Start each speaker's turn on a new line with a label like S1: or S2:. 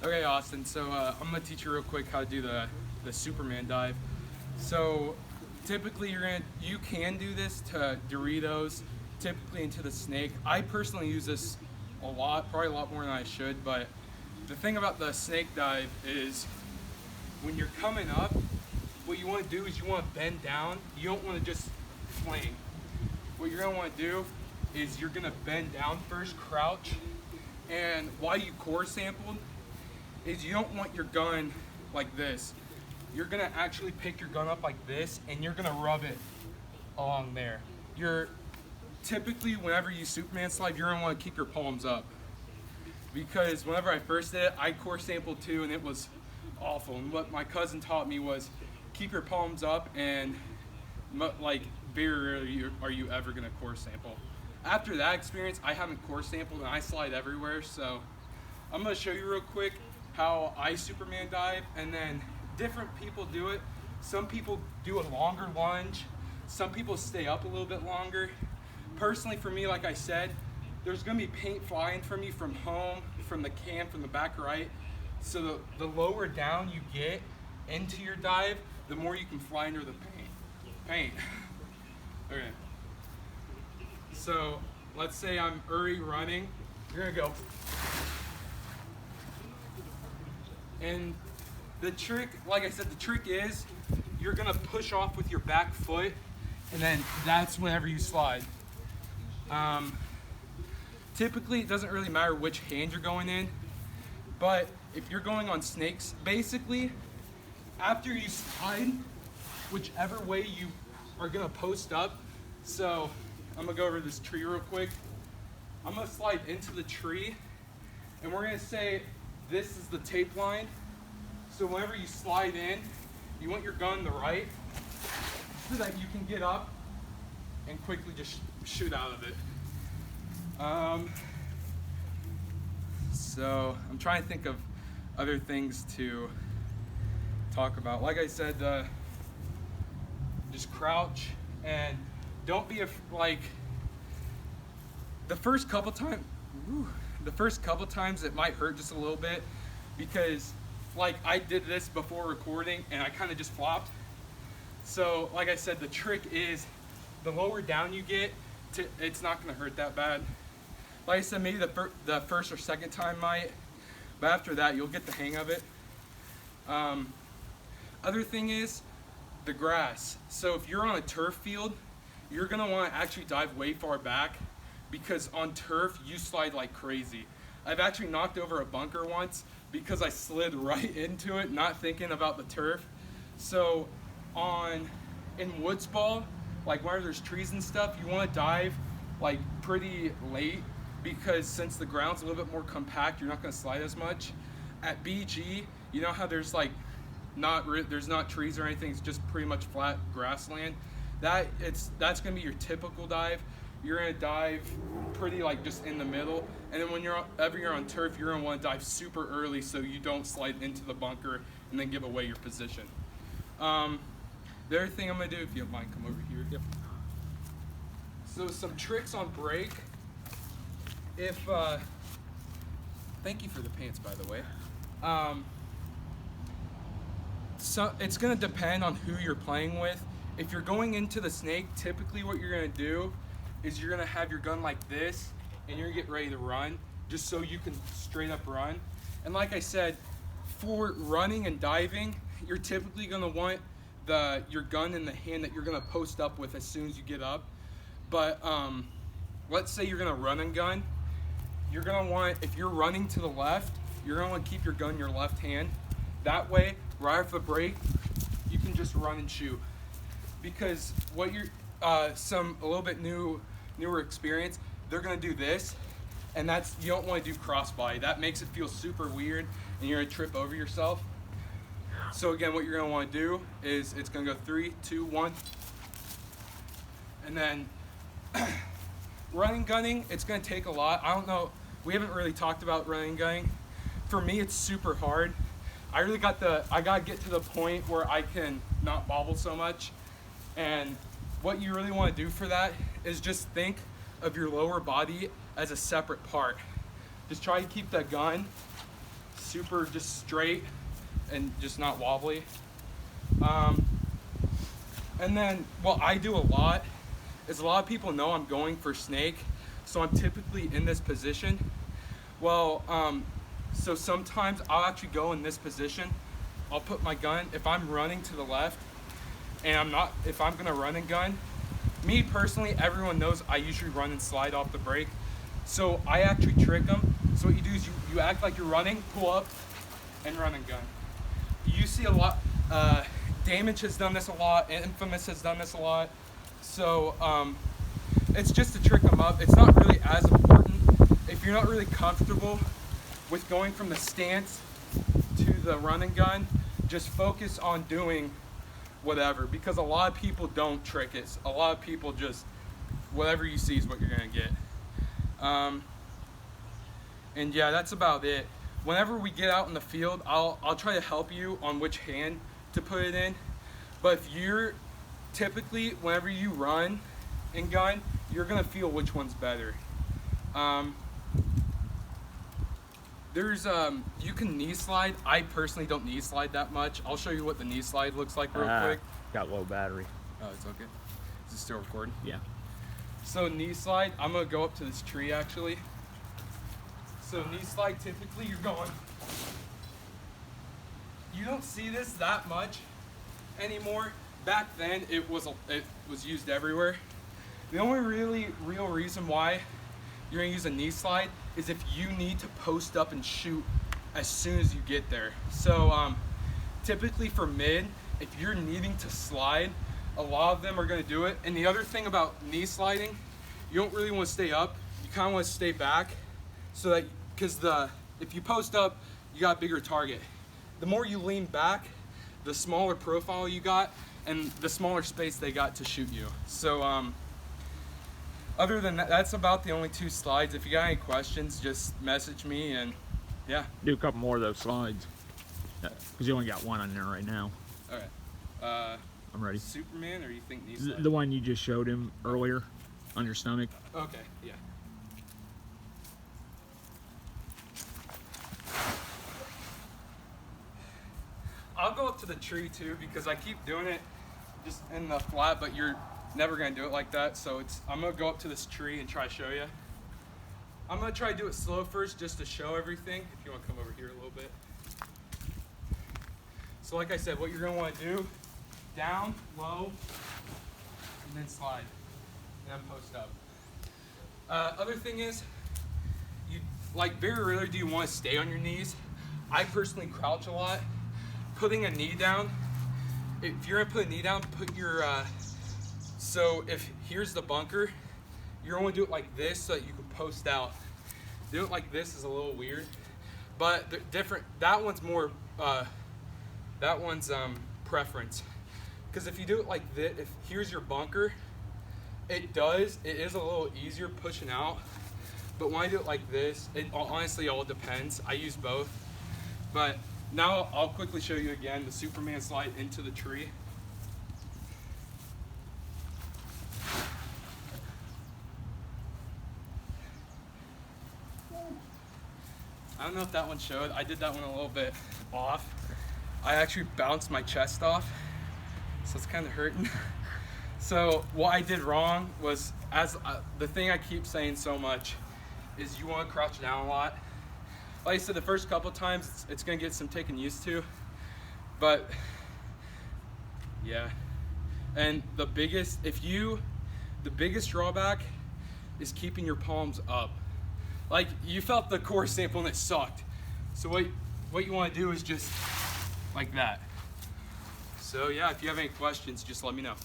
S1: Okay, Austin. So I'm gonna teach you real quick how to do the Superman dive. So typically you can do this to Doritos, typically into the snake. I personally use this a lot, probably a lot more than I should. But the thing about the snake dive is when you're coming up, what you want to do is you want to bend down. You don't want to just fling. What you're gonna want to do is you're gonna bend down first, crouch, and while you core sampled, is you don't want your gun like this. You're gonna actually pick your gun up like this and you're gonna rub it along there. You're typically, whenever you Superman slide, you're gonna wanna keep your palms up. Because whenever I first did it, I core sampled too and it was awful. And what my cousin taught me was keep your palms up and like very rarely are you ever gonna core sample. After that experience, I haven't core sampled and I slide everywhere. So I'm gonna show you real quick how I Superman dive, and then different people do it. Some people do a longer lunge. Some people stay up a little bit longer. Personally, for me, like I said, there's gonna be paint flying from you from home, from the can, from the back right. So the lower down you get into your dive, the more you can fly under the paint. Okay. So let's say I'm running. You're gonna go. And the trick, like I said, the trick is you're gonna push off with your back foot, and then that's whenever you slide. Typically, it doesn't really matter which hand you're going in, but if you're going on snakes, basically, after you slide, whichever way you are gonna post up. So I'm gonna go over this tree real quick. I'm gonna slide into the tree, and we're gonna say this is the tape line. So whenever you slide in, you want your gun to the right so that you can get up and quickly just shoot out of it. So I'm trying to think of other things to talk about. Like I said, just crouch and don't be like the first couple times. The first couple times it might hurt just a little bit because like I did this before recording and I kind of just flopped. So like I said, the trick is the lower down you get, it's not going to hurt that bad. Like I said, maybe the first or second time might, but after that you'll get the hang of it. Other thing is the grass. So if you're on a turf field, you're going to want to actually dive way far back, because on turf you slide like crazy. I've actually knocked over a bunker once because I slid right into it, not thinking about the turf. So in woods ball, like where there's trees and stuff, you want to dive like pretty late, because since the ground's a little bit more compact, you're not going to slide as much. At BG, you know how there's like there's not trees or anything, it's just pretty much flat grassland. That's going to be your typical dive. You're gonna dive pretty like just in the middle, and then whenever you're on turf, you're gonna want to dive super early so you don't slide into the bunker and then give away your position. The other thing I'm gonna do, if you don't mind, come over here. Yep. So some tricks on break. Thank you for the pants, by the way. So it's gonna depend on who you're playing with. If you're going into the snake, typically what you're gonna do is you're gonna have your gun like this and you're gonna get ready to run, just so you can straight up run. And like I said, for running and diving, you're typically gonna want your gun in the hand that you're gonna post up with as soon as you get up. But let's say you're gonna run and gun, you're gonna want, if you're running to the left, you're gonna want to keep your gun in your left hand. That way, right off the break, you can just run and shoot. Because what you're a little bit newer experience, they're gonna do this, and you don't want to do crossbody. That makes it feel super weird and you're gonna trip over yourself. So again, what you're gonna want to do is it's gonna go 3, 2, 1, and then running gunning, it's gonna take a lot. I don't know, we haven't really talked about running gunning. For me, it's super hard. I gotta get to the point where I can not bobble so much. And what you really want to do for that is just think of your lower body as a separate part. Just try to keep that gun super just straight and just not wobbly. And then what I do a lot is a lot of people know I'm going for snake, so I'm typically in this position. Well, so sometimes I'll actually go in this position. I'll put my gun, if I'm running to the left, and if I'm gonna run and gun, me personally, everyone knows I usually run and slide off the brake. So I actually trick them. So what you do is you act like you're running, pull up, and run and gun. You see a lot, Damage has done this a lot, Infamous has done this a lot. So it's just to trick them up. It's not really as important. If you're not really comfortable with going from the stance to the run and gun, just focus on doing whatever, because a lot of people don't trick it. A lot of people just, whatever you see is what you're gonna get. And yeah, that's about it. Whenever we get out in the field, I'll try to help you on which hand to put it in. But if you're typically, whenever you run and gun, you're gonna feel which one's better. You can knee slide. I personally don't knee slide that much. I'll show you what the knee slide looks like real quick.
S2: Got low battery.
S1: Oh, it's okay. Is it still recording?
S2: Yeah.
S1: So knee slide, I'm gonna go up to this tree actually. So knee slide, typically you're going, you don't see this that much anymore. Back then it was used everywhere. The only real reason why you're gonna use a knee slide is if you need to post up and shoot as soon as you get there. So typically for mid, if you're needing to slide, a lot of them are gonna do it. And the other thing about knee sliding, you don't really wanna stay up. You kinda wanna stay back so that, because if you post up, you got a bigger target. The more you lean back, the smaller profile you got and the smaller space they got to shoot you. So other than that, that's about the only two slides. If you got any questions, just message me, and yeah.
S2: Do a couple more of those slides, because you only got one on there right now.
S1: All right.
S2: I'm ready.
S1: Superman, or you think knee slide?
S2: The one you just showed him earlier on your stomach.
S1: Okay, yeah. I'll go up to the tree too, because I keep doing it just in the flat, but you're never gonna do it like that. So I'm gonna go up to this tree and try to show you. I'm gonna try to do it slow first, just to show everything. If you wanna come over here a little bit. So like I said, what you're gonna wanna do, down, low, and then slide, and then post up. Other thing is, very rarely do you wanna stay on your knees. I personally crouch a lot. Putting a knee down, if you're gonna put a knee down, put your, so if here's the bunker, you're gonna do it like this so that you can post out. Do it like this is a little weird, but that one's more, preference. Because if you do it like this, if here's your bunker, it is a little easier pushing out, but when I do it like this, it honestly all depends. I use both, but now I'll quickly show you again the Superman slide into the tree. I don't know if that one showed. I did that one a little bit off. I actually bounced my chest off, so it's kind of hurting. So what I did wrong was, the thing I keep saying so much is you want to crouch down a lot. Like I said, the first couple times it's gonna get some taking used to, but yeah. And the biggest drawback is keeping your palms up. Like, you felt the core sample and it sucked. So what you want to do is just like that. So yeah, if you have any questions, just let me know.